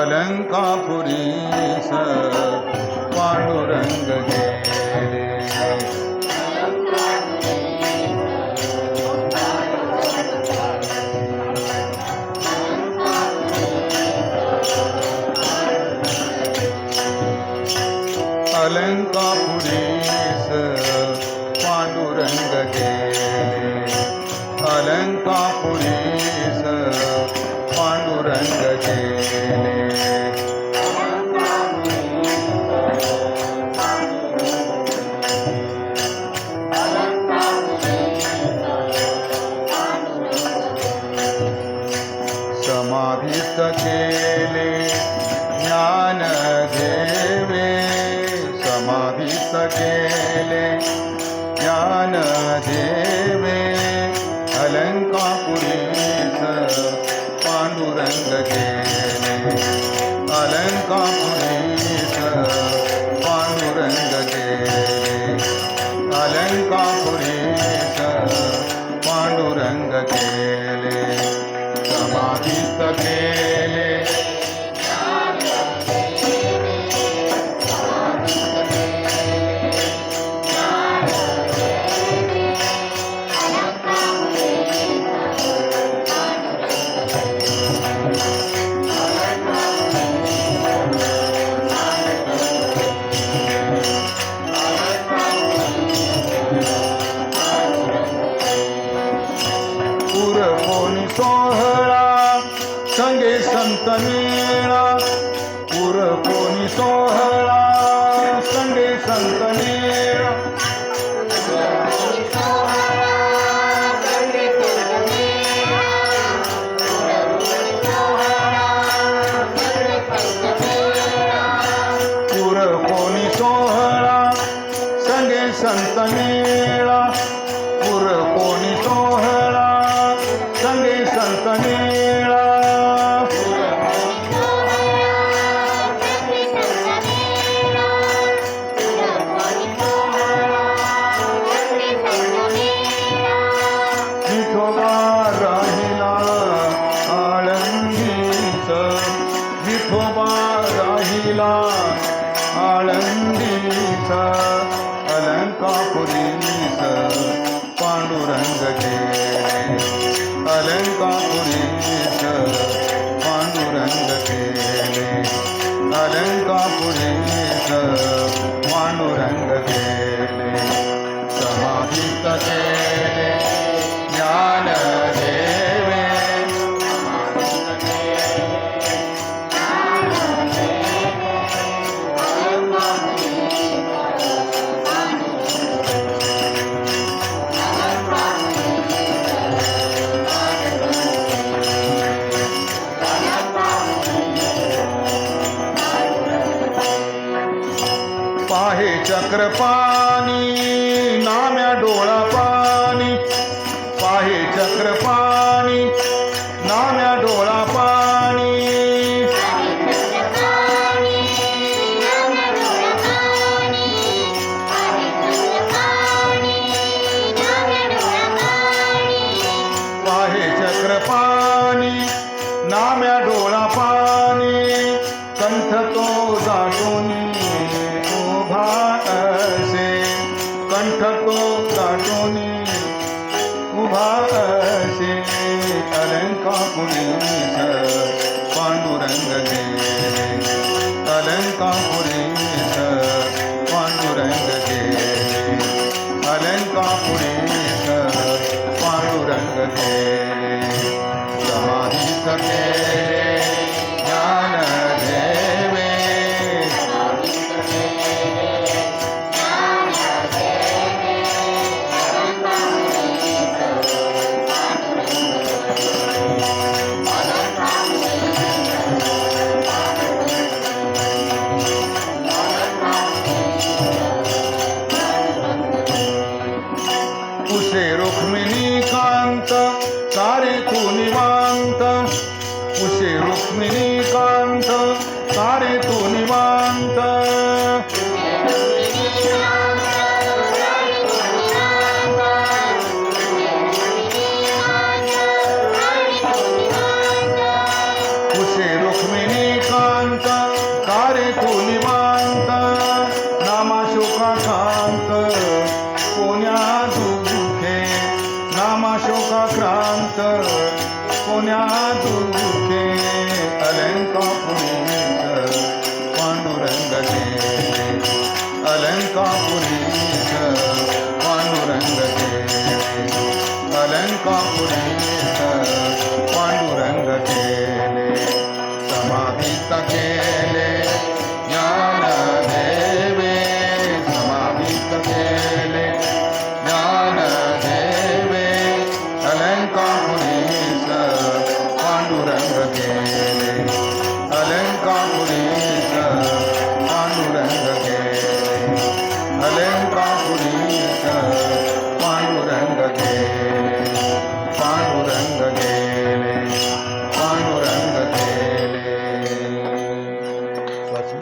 अलंकापुरीस पांडुरंग गेले. अलंकापुरीस पांडुरंग गेले. अलंकापुरीस पांडुरंग गेले. समाधिस्थ केले ज्ञान देवे. समाधिस्थ केले ज्ञान देवे. अलंकापुरीस पांडुरंग गेले. अलंकापुरीस पांडुरंग गेले. अलंकापुरीस पांडुरंग गेले. समाधिस्थ केले पुरपोनी सोहळा संगे संत मेळा. पुरपोनी सोहळा संगे संत मेळा. पुरपोनी सोहळा संगे संत मेळा. पुरपोनी सोहळा संगे संत मेळा. विठोबा राहिला आळंदीच. विठोबा राहिला आळंदीच. अलंकापुरीस पांडुरंग गेले. अलंकापुरीस पांडुरंग गेले. अलंकापुरीस पांडुरंग गेले. समाधिस्थ केले ज्ञान देवे. पाहे चक्रपाणी नाम्या डोळा पाणी. पाहे चक्रपाणी नाम्या डोळा पाणी. पाहे चक्रपाणी नाम्या डोळा पाणी. कंठ तो दाटूनी उभा असे. कंठ तो दाटूनी उभा असे. अलंकापुरीस पांडुरंग गेले. अलंकापुरीस पांडुरंग गेले. अलंकापुरीस पांडुरंग गेले. समाधिस्थ केले ज्ञान देवे. अलंकापुरी